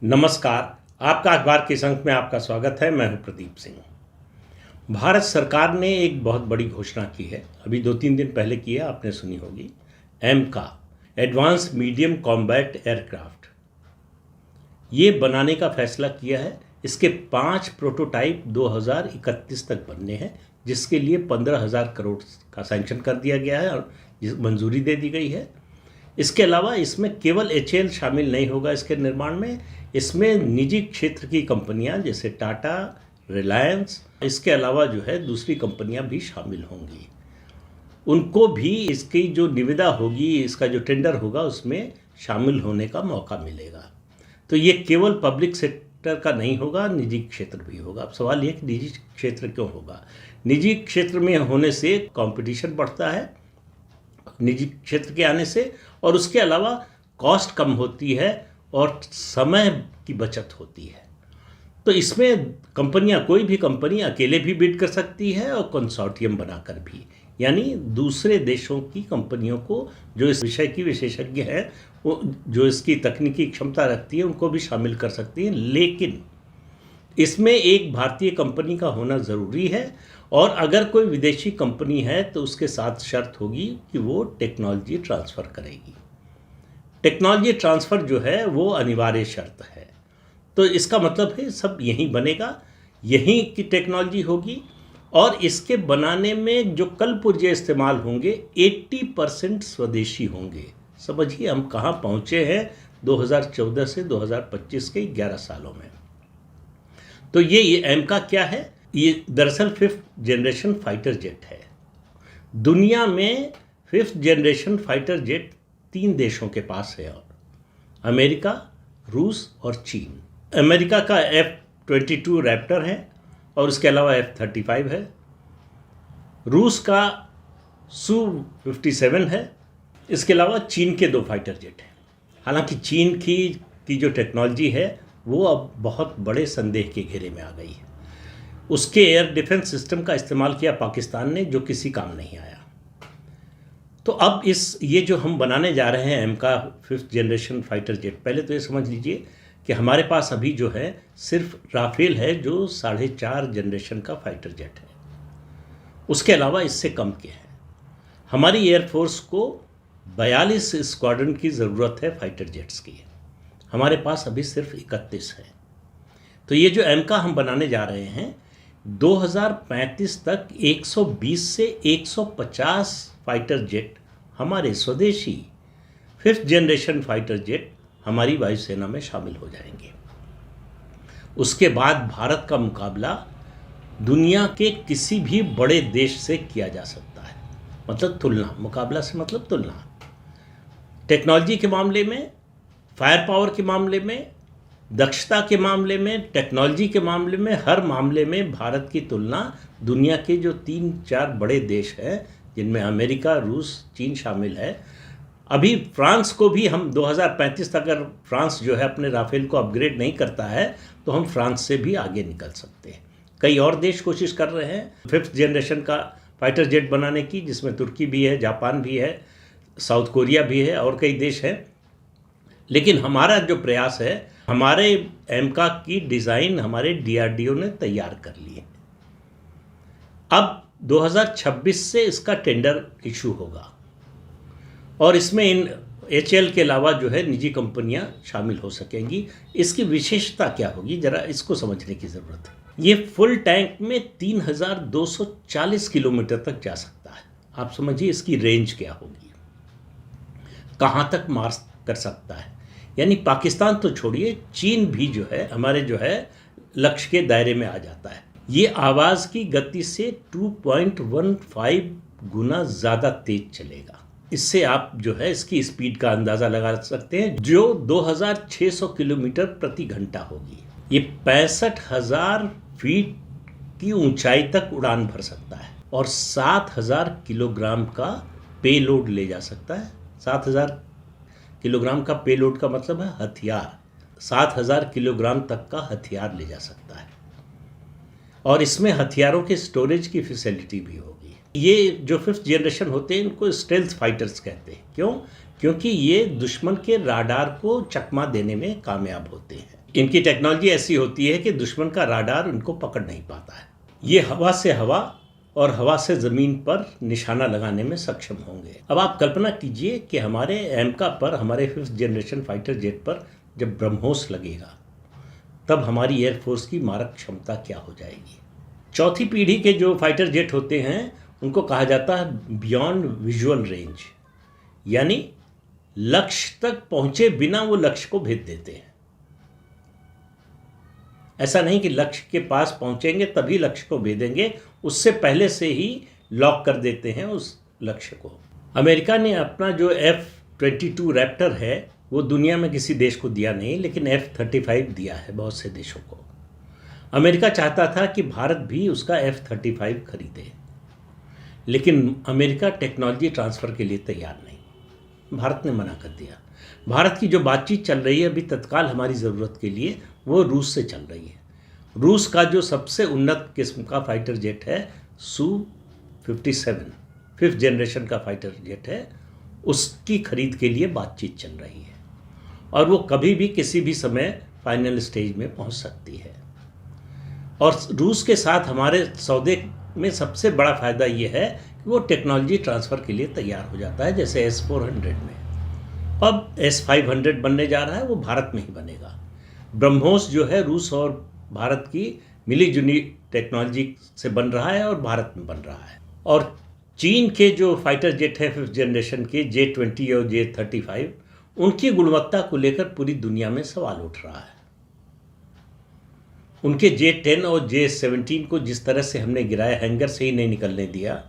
नमस्कार। आपका अखबार के इस अंक में आपका स्वागत है। मैं हूं प्रदीप सिंह। भारत सरकार ने एक बहुत बड़ी घोषणा की है, अभी 2-3 दिन पहले की है, आपने सुनी होगी। एमका, एडवांस मीडियम कॉम्बैट एयरक्राफ्ट, ये बनाने का फैसला किया है। इसके 5 प्रोटोटाइप 2031 तक बनने हैं, जिसके लिए 15,000 करोड़ का सैंक्शन कर दिया गया है और मंजूरी दे दी गई है। इसके अलावा इसमें केवल एचएएल शामिल नहीं होगा इसके निर्माण में, इसमें निजी क्षेत्र की कंपनियां जैसे टाटा, रिलायंस, इसके अलावा जो है दूसरी कंपनियां भी शामिल होंगी। उनको भी इसकी जो निविदा होगी, इसका जो टेंडर होगा, उसमें शामिल होने का मौका मिलेगा। तो ये केवल पब्लिक सेक्टर का नहीं होगा, निजी क्षेत्र भी होगा। अब सवाल ये कि निजी क्षेत्र क्यों होगा? निजी क्षेत्र में होने से कंपटीशन बढ़ता है निजी क्षेत्र के आने से, और उसके अलावा कॉस्ट कम होती है और समय की बचत होती है। तो इसमें कंपनियां, कोई भी कंपनी अकेले भी बिड कर सकती है और कंसोर्टियम बनाकर भी, यानी दूसरे देशों की कंपनियों को जो इस विषय की विशेषज्ञ हैं, वो जो इसकी तकनीकी क्षमता रखती है, उनको भी शामिल कर सकती हैं। लेकिन इसमें एक भारतीय कंपनी का होना ज़रूरी है, और अगर कोई विदेशी कंपनी है तो उसके साथ शर्त होगी कि वो टेक्नोलॉजी ट्रांसफ़र करेगी। टेक्नोलॉजी ट्रांसफ़र जो है वो अनिवार्य शर्त है। तो इसका मतलब है सब यहीं बनेगा, यहीं की टेक्नोलॉजी होगी, और इसके बनाने में जो कल पुर्जे इस्तेमाल होंगे 80% स्वदेशी होंगे। समझिए हम कहाँ पहुँचे हैं 2014 से 2025 के 11 सालों में। तो ये एमका क्या है? ये दरअसल 5th जनरेशन फाइटर जेट है। दुनिया में 5th जनरेशन फाइटर जेट 3 देशों के पास है, और अमेरिका, रूस और चीन। अमेरिका का F-22 रैप्टर है, और उसके अलावा F-35 है। रूस का Su-57 है। इसके अलावा चीन के 2 फाइटर जेट हैं। हालांकि चीन की जो टेक्नोलॉजी है वो अब बहुत बड़े संदेह के घेरे में आ गई है। उसके एयर डिफेंस सिस्टम का इस्तेमाल किया पाकिस्तान ने, जो किसी काम नहीं आया। तो अब ये जो हम बनाने जा रहे हैं एमका 5th जनरेशन फाइटर जेट, पहले तो ये समझ लीजिए कि हमारे पास अभी जो है सिर्फ राफेल है, जो 4.5 जनरेशन का फाइटर जेट है। उसके अलावा इससे कम के हैं। हमारी एयरफोर्स को 42 स्क्वाड्रन की ज़रूरत है फाइटर जेट्स की, हमारे पास अभी सिर्फ 31 है। तो ये जो एमका हम बनाने जा रहे हैं 2035 तक 120 से 150 फाइटर जेट हमारे स्वदेशी 5th जनरेशन फाइटर जेट हमारी वायुसेना में शामिल हो जाएंगे। उसके बाद भारत का मुकाबला दुनिया के किसी भी बड़े देश से किया जा सकता है। मतलब तुलना, मुकाबला से मतलब तुलना। टेक्नोलॉजी के मामले में, फायर पावर के मामले में, दक्षता के मामले में, टेक्नोलॉजी के मामले में, हर मामले में भारत की तुलना दुनिया के जो 3-4 बड़े देश हैं, जिनमें अमेरिका, रूस, चीन शामिल है। अभी फ्रांस को भी हम 2035 तक अगर फ्रांस जो है अपने राफेल को अपग्रेड नहीं करता है तो हम फ्रांस से भी आगे निकल सकते हैं। कई और देश कोशिश कर रहे हैं 5th जनरेशन का फाइटर जेट बनाने की, जिसमें तुर्की भी है, जापान भी है, साउथ कोरिया भी है, और कई देश हैं। लेकिन हमारा जो प्रयास है, हमारे एमका की डिज़ाइन हमारे डीआरडीओ ने तैयार कर ली है। अब 2026 से इसका टेंडर इशू होगा, और इसमें इन एचएएल के अलावा जो है निजी कंपनियां शामिल हो सकेंगी। इसकी विशेषता क्या होगी, ज़रा इसको समझने की ज़रूरत है। ये फुल टैंक में 3240 किलोमीटर तक जा सकता है। आप समझिए इसकी रेंज क्या होगी, कहाँ तक मार कर सकता है। यानी पाकिस्तान तो छोड़िए, चीन भी जो है हमारे जो है लक्ष्य के दायरे में आ जाता है। ये आवाज़ की गति से 2.15 गुना ज़्यादा तेज चलेगा। इससे आप जो है इसकी स्पीड का अंदाज़ा लगा सकते हैं, जो 2600 किलोमीटर प्रति घंटा होगी। ये 65,000 फीट की ऊंचाई तक उड़ान भर सकता है, और 7,000 किलोग्राम का पेलोड ले जा सकता है। 7,000 किलोग्राम का पेलोड का मतलब है हथियार। 7,000 किलोग्राम तक का हथियार ले जा सकता है, और इसमें हथियारों के स्टोरेज की फैसिलिटी भी होगी। ये जो 5th जनरेशन होते हैं, इनको स्टेल्थ फाइटर्स कहते हैं। क्यों? क्योंकि ये दुश्मन के राडार को चकमा देने में कामयाब होते हैं। इनकी टेक्नोलॉजी ऐसी होती है कि दुश्मन का राडार उनको पकड़ नहीं पाता है। ये हवा से हवा और हवा से ज़मीन पर निशाना लगाने में सक्षम होंगे। अब आप कल्पना कीजिए कि हमारे एमका पर, हमारे 5th जनरेशन फाइटर जेट पर जब ब्रह्मोस लगेगा तब हमारी एयरफोर्स की मारक क्षमता क्या हो जाएगी। 4थी पीढ़ी के जो फाइटर जेट होते हैं उनको कहा जाता है बियॉन्ड विजुअल रेंज, यानी लक्ष्य तक पहुंचे बिना वो लक्ष्य को भेद देते हैं। ऐसा नहीं कि लक्ष्य के पास पहुंचेंगे तभी लक्ष्य को भेदेंगे, उससे पहले से ही लॉक कर देते हैं उस लक्ष्य को। अमेरिका ने अपना जो F-22 रैप्टर है वो दुनिया में किसी देश को दिया नहीं, लेकिन F-35 दिया है बहुत से देशों को। अमेरिका चाहता था कि भारत भी उसका F-35 खरीदे, लेकिन अमेरिका टेक्नोलॉजी ट्रांसफ़र के लिए तैयार नहीं। भारत ने मना कर दिया। भारत की जो बातचीत चल रही है अभी तत्काल हमारी ज़रूरत के लिए, वो रूस से चल रही है। रूस का जो सबसे उन्नत किस्म का फाइटर जेट है Su-57, 5th जनरेशन का फाइटर जेट है, उसकी खरीद के लिए बातचीत चल रही है और वो कभी भी किसी भी समय फाइनल स्टेज में पहुंच सकती है। और रूस के साथ हमारे सौदे में सबसे बड़ा फ़ायदा ये है कि वो टेक्नोलॉजी ट्रांसफ़र के लिए तैयार हो जाता है। जैसे S-400 में अब S-500 बनने जा रहा है, वो भारत में ही बनेगा। ब्रह्मोस जो है रूस और भारत की मिली जुली टेक्नोलॉजी से बन रहा है और भारत में बन रहा है। और चीन के जो फाइटर जेट है 5th जनरेशन के J-20 और J-35, उनकी गुणवत्ता को लेकर पूरी दुनिया में सवाल उठ रहा है। उनके J-10 और J-17 को जिस तरह से हमने गिराया, हैंगर से ही नहीं निकलने दिया,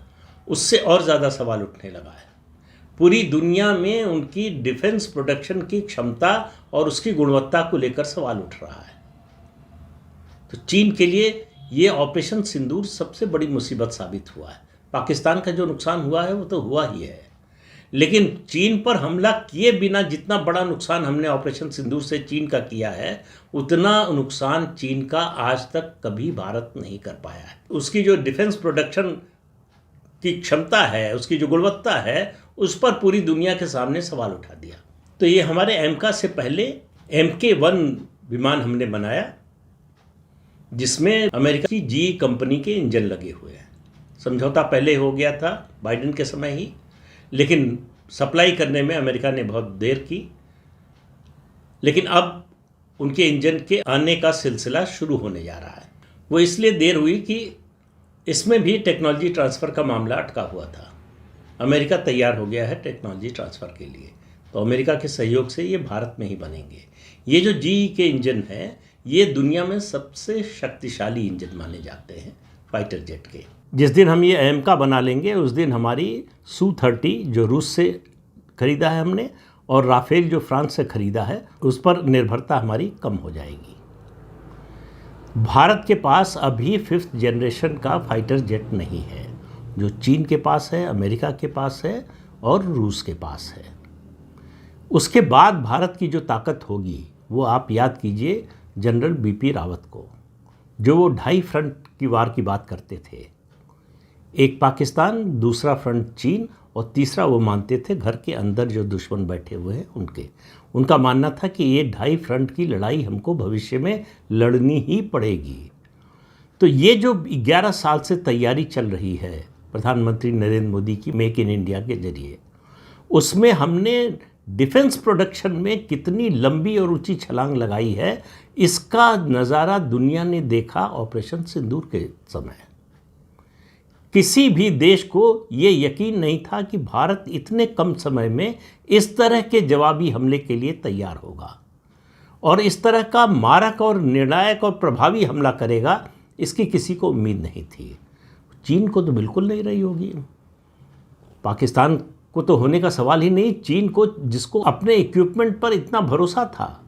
उससे और ज़्यादा सवाल उठने लगा है। पूरी दुनिया में उनकी डिफेंस प्रोडक्शन की क्षमता और उसकी गुणवत्ता को लेकर सवाल उठ रहा है। तो चीन के लिए ये ऑपरेशन सिंदूर सबसे बड़ी मुसीबत साबित हुआ है। पाकिस्तान का जो नुकसान हुआ है वो तो हुआ ही है, लेकिन चीन पर हमला किए बिना जितना बड़ा नुकसान हमने ऑपरेशन सिंदूर से चीन का किया है, उतना नुकसान चीन का आज तक कभी भारत नहीं कर पाया है। उसकी जो डिफेंस प्रोडक्शन की क्षमता है, उसकी जो गुणवत्ता है, उस पर पूरी दुनिया के सामने सवाल उठा दिया। तो ये हमारे एमका से पहले MK-1 विमान हमने बनाया, जिसमें अमेरिका की GE कंपनी के इंजन लगे हुए हैं। समझौता पहले हो गया था बाइडेन के समय ही, लेकिन सप्लाई करने में अमेरिका ने बहुत देर की। लेकिन अब उनके इंजन के आने का सिलसिला शुरू होने जा रहा है। वो इसलिए देर हुई कि इसमें भी टेक्नोलॉजी ट्रांसफ़र का मामला अटका हुआ था। अमेरिका तैयार हो गया है टेक्नोलॉजी ट्रांसफ़र के लिए, तो अमेरिका के सहयोग से ये भारत में ही बनेंगे। ये जो GE के इंजन हैं, ये दुनिया में सबसे शक्तिशाली इंजन माने जाते हैं फाइटर जेट के। जिस दिन हम ये एमका बना लेंगे उस दिन हमारी Su-30 जो रूस से ख़रीदा है हमने और राफेल जो फ्रांस से ख़रीदा है, उस पर निर्भरता हमारी कम हो जाएगी। भारत के पास अभी 5th जनरेशन का फाइटर जेट नहीं है, जो चीन के पास है, अमेरिका के पास है और रूस के पास है। उसके बाद भारत की जो ताकत होगी वो आप याद कीजिए जनरल BP रावत को, जो वो 2.5 फ्रंट की वार की बात करते थे। एक पाकिस्तान, दूसरा फ्रंट चीन और तीसरा वो मानते थे घर के अंदर जो दुश्मन बैठे हुए हैं उनका मानना था कि ये 2.5 फ्रंट की लड़ाई हमको भविष्य में लड़नी ही पड़ेगी। तो ये जो 11 साल से तैयारी चल रही है प्रधानमंत्री नरेंद्र मोदी की मेक इन इंडिया के जरिए, उसमें हमने डिफेंस प्रोडक्शन में कितनी लंबी और ऊंची छलांग लगाई है, इसका नज़ारा दुनिया ने देखा ऑपरेशन सिंदूर के समय। किसी भी देश को ये यकीन नहीं था कि भारत इतने कम समय में इस तरह के जवाबी हमले के लिए तैयार होगा और इस तरह का मारक और निर्णायक और प्रभावी हमला करेगा, इसकी किसी को उम्मीद नहीं थी। चीन को तो बिल्कुल नहीं रही होगी, पाकिस्तान को तो होने का सवाल ही नहीं। चीन को, जिसको अपने इक्विपमेंट पर इतना भरोसा था,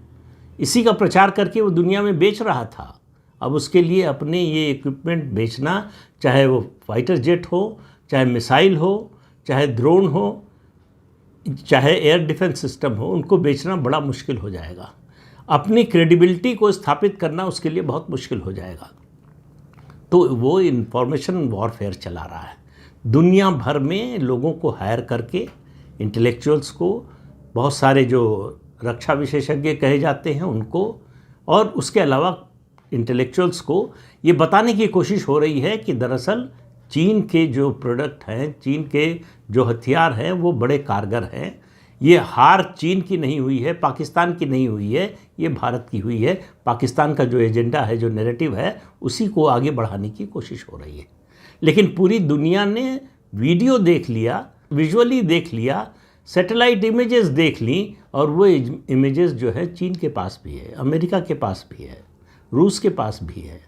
इसी का प्रचार करके वो दुनिया में बेच रहा था, अब उसके लिए अपने ये इक्विपमेंट बेचना, चाहे वो फाइटर जेट हो, चाहे मिसाइल हो, चाहे ड्रोन हो, चाहे एयर डिफेंस सिस्टम हो, उनको बेचना बड़ा मुश्किल हो जाएगा। अपनी क्रेडिबिलिटी को स्थापित करना उसके लिए बहुत मुश्किल हो जाएगा। तो वो इंफॉर्मेशन वॉरफेयर चला रहा है, दुनिया भर में लोगों को हायर करके, इंटेलेक्चुअल्स को, बहुत सारे जो रक्षा विशेषज्ञ कहे जाते हैं उनको, और उसके अलावा इंटेलेक्चुअल्स को ये बताने की कोशिश हो रही है कि दरअसल चीन के जो प्रोडक्ट हैं, चीन के जो हथियार हैं वो बड़े कारगर हैं। ये हार चीन की नहीं हुई है, पाकिस्तान की नहीं हुई है, ये भारत की हुई है। पाकिस्तान का जो एजेंडा है, जो नैरेटिव है, उसी को आगे बढ़ाने की कोशिश हो रही है। लेकिन पूरी दुनिया ने वीडियो देख लिया, विजुअली देख लिया, सैटेलाइट इमेजेस देख ली, और वो इमेजेस जो है चीन के पास भी है, अमेरिका के पास भी है, रूस के पास भी है।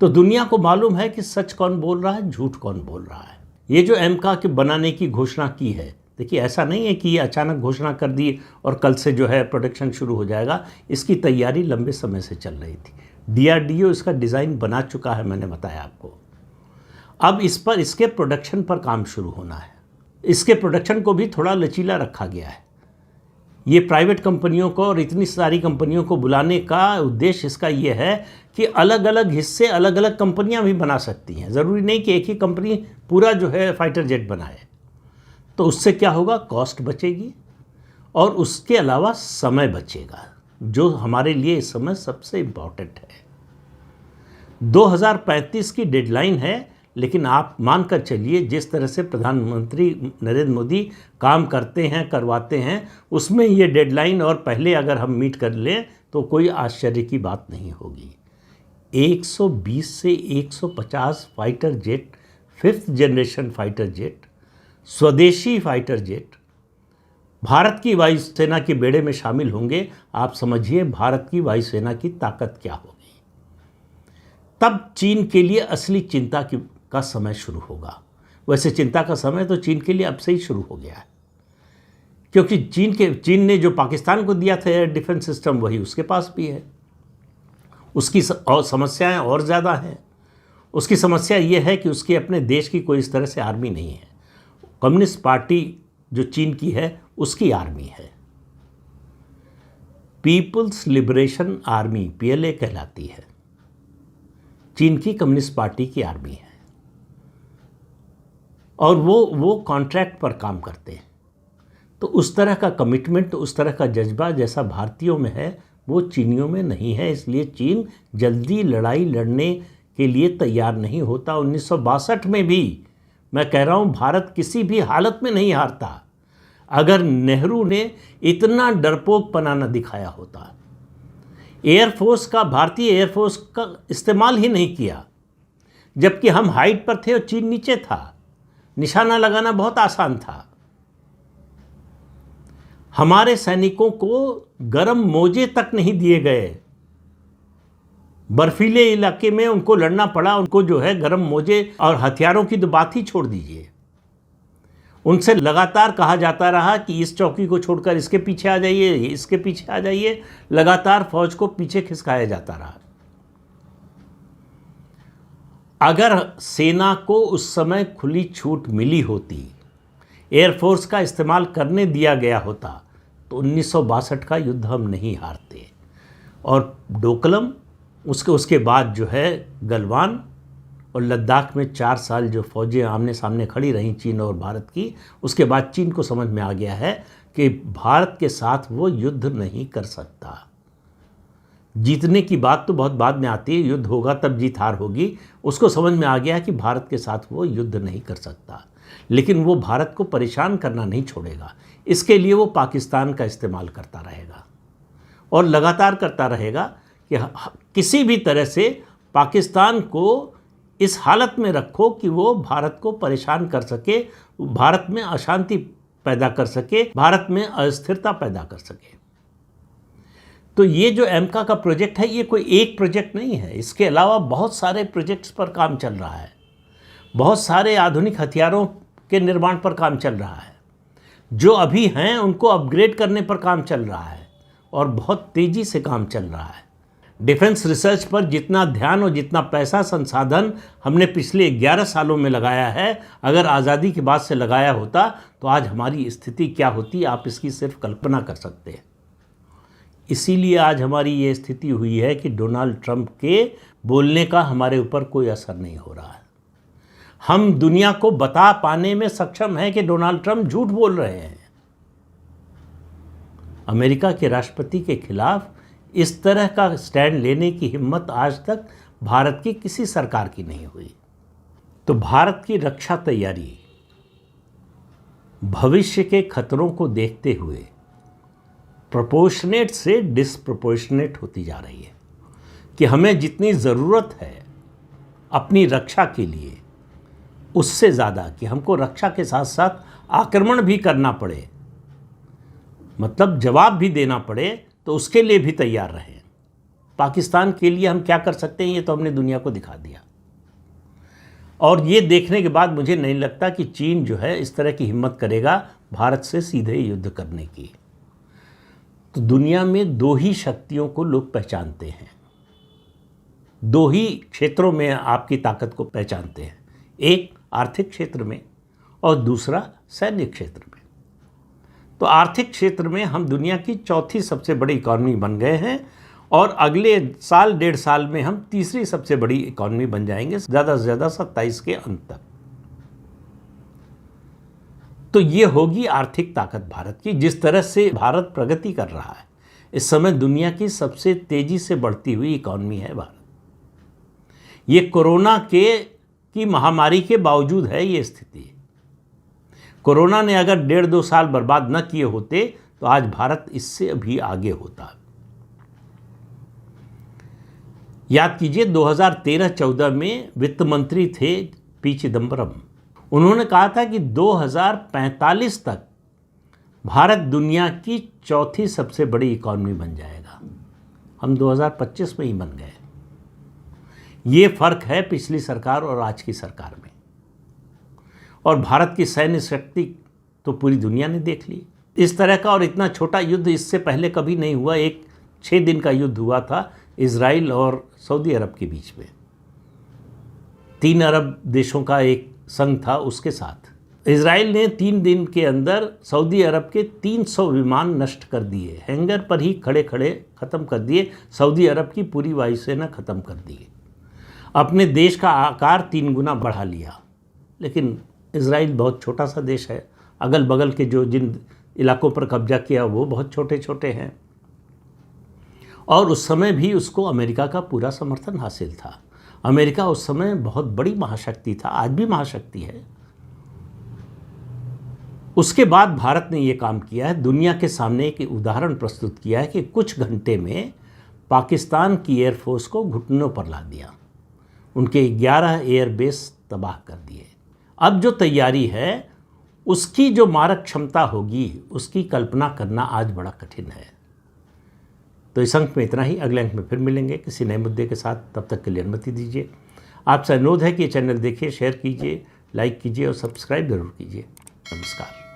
तो दुनिया को मालूम है कि सच कौन बोल रहा है, झूठ कौन बोल रहा है। ये जो एमका के बनाने की घोषणा की है, देखिए ऐसा नहीं है कि ये अचानक घोषणा कर दी और कल से जो है प्रोडक्शन शुरू हो जाएगा। इसकी तैयारी लंबे समय से चल रही थी। डीआरडीओ इसका डिज़ाइन बना चुका है, मैंने बताया आपको। अब इसके प्रोडक्शन पर काम शुरू होना है। इसके प्रोडक्शन को भी थोड़ा लचीला रखा गया है। ये प्राइवेट कंपनियों को और इतनी सारी कंपनियों को बुलाने का उद्देश्य इसका ये है कि अलग अलग हिस्से अलग अलग कंपनियां भी बना सकती हैं। ज़रूरी नहीं कि एक ही कंपनी पूरा जो है फाइटर जेट बनाए। तो उससे क्या होगा, कॉस्ट बचेगी और उसके अलावा समय बचेगा, जो हमारे लिए इस समय सबसे इम्पॉर्टेंट है। 2035 की डेडलाइन है, लेकिन आप मानकर चलिए जिस तरह से प्रधानमंत्री नरेंद्र मोदी काम करते हैं, करवाते हैं, उसमें ये डेडलाइन और पहले अगर हम मीट कर लें तो कोई आश्चर्य की बात नहीं होगी। 120 से 150 fighter jet, 5th generation fighter jet, स्वदेशी फाइटर जेट भारत की वायुसेना के बेड़े में शामिल होंगे। आप समझिए भारत की वायुसेना की ताकत क्या होगी। तब चीन के लिए असली चिंता का समय शुरू होगा। वैसे चिंता का समय तो चीन के लिए अब से ही शुरू हो गया है, क्योंकि चीन ने जो पाकिस्तान को दिया था एयर डिफेंस सिस्टम, वही उसके पास भी है। उसकी और समस्याएं और ज़्यादा हैं। उसकी समस्या ये है कि उसके अपने देश की कोई इस तरह से आर्मी नहीं है। कम्युनिस्ट पार्टी जो चीन की है, उसकी आर्मी है, पीपल्स लिबरेशन आर्मी, पीएलए कहलाती है। चीन की कम्युनिस्ट पार्टी की आर्मी है, और वो कॉन्ट्रैक्ट पर काम करते हैं। तो उस तरह का कमिटमेंट, उस तरह का जज्बा जैसा भारतीयों में है, वो चीनियों में नहीं है। इसलिए चीन जल्दी लड़ाई लड़ने के लिए तैयार नहीं होता। 1962 में भी मैं कह रहा हूँ, भारत किसी भी हालत में नहीं हारता। अगर नेहरू ने इतना डरपोकपना न दिखाया होता, एयरफोर्स का, भारतीय एयरफोर्स का इस्तेमाल ही नहीं किया, जबकि हम हाइट पर थे और चीन नीचे था, निशाना लगाना बहुत आसान था। हमारे सैनिकों को गर्म मोजे तक नहीं दिए गए। बर्फीले इलाके में उनको लड़ना पड़ा। उनको जो है गर्म मोजे और हथियारों की तो बात ही छोड़ दीजिए। उनसे लगातार कहा जाता रहा कि इस चौकी को छोड़कर इसके पीछे आ जाइए, इसके पीछे आ जाइए। लगातार फौज को पीछे खिसकाया जाता रहा। अगर सेना को उस समय खुली छूट मिली होती, एयरफोर्स का इस्तेमाल करने दिया गया होता, तो 1962 का युद्ध हम नहीं हारते। और डोकलम, उसके बाद जो है गलवान और लद्दाख में 4 साल जो फौजें आमने सामने खड़ी रहीं चीन और भारत की, उसके बाद चीन को समझ में आ गया है कि भारत के साथ वो युद्ध नहीं कर सकता। जीतने की बात तो बहुत बाद में आती है, युद्ध होगा तब जीत हार होगी। उसको समझ में आ गया कि भारत के साथ वो युद्ध नहीं कर सकता, लेकिन वो भारत को परेशान करना नहीं छोड़ेगा। इसके लिए वो पाकिस्तान का इस्तेमाल करता रहेगा और लगातार करता रहेगा कि किसी भी तरह से पाकिस्तान को इस हालत में रखो कि वो भारत को परेशान कर सके, भारत में अशांति पैदा कर सके, भारत में अस्थिरता पैदा कर सके। तो ये जो एमका का प्रोजेक्ट है, ये कोई एक प्रोजेक्ट नहीं है। इसके अलावा बहुत सारे प्रोजेक्ट्स पर काम चल रहा है। बहुत सारे आधुनिक हथियारों के निर्माण पर काम चल रहा है। जो अभी हैं उनको अपग्रेड करने पर काम चल रहा है और बहुत तेज़ी से काम चल रहा है। डिफेंस रिसर्च पर जितना ध्यान और जितना पैसा संसाधन हमने पिछले 11 सालों में लगाया है, अगर आज़ादी के बाद से लगाया होता तो आज हमारी स्थिति क्या होती, आप इसकी सिर्फ कल्पना कर सकते हैं। इसीलिए आज हमारी ये स्थिति हुई है कि डोनाल्ड ट्रंप के बोलने का हमारे ऊपर कोई असर नहीं हो रहा है। हम दुनिया को बता पाने में सक्षम हैं कि डोनाल्ड ट्रंप झूठ बोल रहे हैं। अमेरिका के राष्ट्रपति के खिलाफ इस तरह का स्टैंड लेने की हिम्मत आज तक भारत की किसी सरकार की नहीं हुई। तो भारत की रक्षा तैयारी भविष्य के खतरों को देखते हुए प्रोपोर्शनेट से डिसप्रोपोर्शनेट होती जा रही है कि हमें जितनी ज़रूरत है अपनी रक्षा के लिए, उससे ज़्यादा कि हमको रक्षा के साथ साथ आक्रमण भी करना पड़े, मतलब जवाब भी देना पड़े, तो उसके लिए भी तैयार रहें। पाकिस्तान के लिए हम क्या कर सकते हैं ये तो हमने दुनिया को दिखा दिया। और ये देखने के बाद मुझे नहीं लगता कि चीन जो है इस तरह की हिम्मत करेगा भारत से सीधे युद्ध करने की। तो दुनिया में दो ही शक्तियों को लोग पहचानते हैं, दो ही क्षेत्रों में आपकी ताकत को पहचानते हैं, एक आर्थिक क्षेत्र में और दूसरा सैन्य क्षेत्र में। तो आर्थिक क्षेत्र में हम दुनिया की चौथी सबसे बड़ी इकॉनमी बन गए हैं और अगले साल 1.5 साल में हम तीसरी सबसे बड़ी इकॉनमी बन जाएंगे, ज़्यादा से ज़्यादा 27 के अंत तक। तो ये होगी आर्थिक ताकत भारत की। जिस तरह से भारत प्रगति कर रहा है, इस समय दुनिया की सबसे तेज़ी से बढ़ती हुई इकॉनमी है भारत। ये कोरोना की महामारी के बावजूद है ये स्थिति। कोरोना ने अगर 1.5-2 साल बर्बाद न किए होते तो आज भारत इससे अभी आगे होता। याद कीजिए 2013-14 में वित्त मंत्री थे पी चिदम्बरम। उन्होंने कहा था कि 2045 तक भारत दुनिया की चौथी सबसे बड़ी इकॉनमी बन जाएगा। हम 2025 में ही बन गए। ये फर्क है पिछली सरकार और आज की सरकार में। और भारत की सैन्य शक्ति तो पूरी दुनिया ने देख ली। इस तरह का और इतना छोटा युद्ध इससे पहले कभी नहीं हुआ। एक 6 दिन का युद्ध हुआ था इजराइल और सऊदी अरब के बीच में। 3 अरब देशों का एक संघ था, उसके साथ इजराइल ने 3 दिन के अंदर सऊदी अरब के 300 विमान नष्ट कर दिए, हैंगर पर ही खड़े खड़े ख़त्म कर दिए। सऊदी अरब की पूरी वायुसेना ख़त्म कर दी। अपने देश का आकार 3 गुना बढ़ा लिया। लेकिन इजराइल बहुत छोटा सा देश है, अगल बगल के जिन इलाकों पर कब्जा किया वो बहुत छोटे छोटे हैं। और उस समय भी उसको अमेरिका का पूरा समर्थन हासिल था। अमेरिका उस समय बहुत बड़ी महाशक्ति था, आज भी महाशक्ति है। उसके बाद भारत ने ये काम किया है, दुनिया के सामने एक उदाहरण प्रस्तुत किया है कि कुछ घंटे में पाकिस्तान की एयरफोर्स को घुटनों पर ला दिया, उनके 11 एयरबेस तबाह कर दिए। अब जो तैयारी है उसकी जो मारक क्षमता होगी उसकी कल्पना करना आज बड़ा कठिन है। तो इस अंक में इतना ही। अगले अंक में फिर मिलेंगे किसी नए मुद्दे के साथ। तब तक के लिए अनुमति दीजिए। आपसे अनुरोध है कि ये चैनल देखिए, शेयर कीजिए, लाइक कीजिए और सब्सक्राइब जरूर कीजिए। नमस्कार।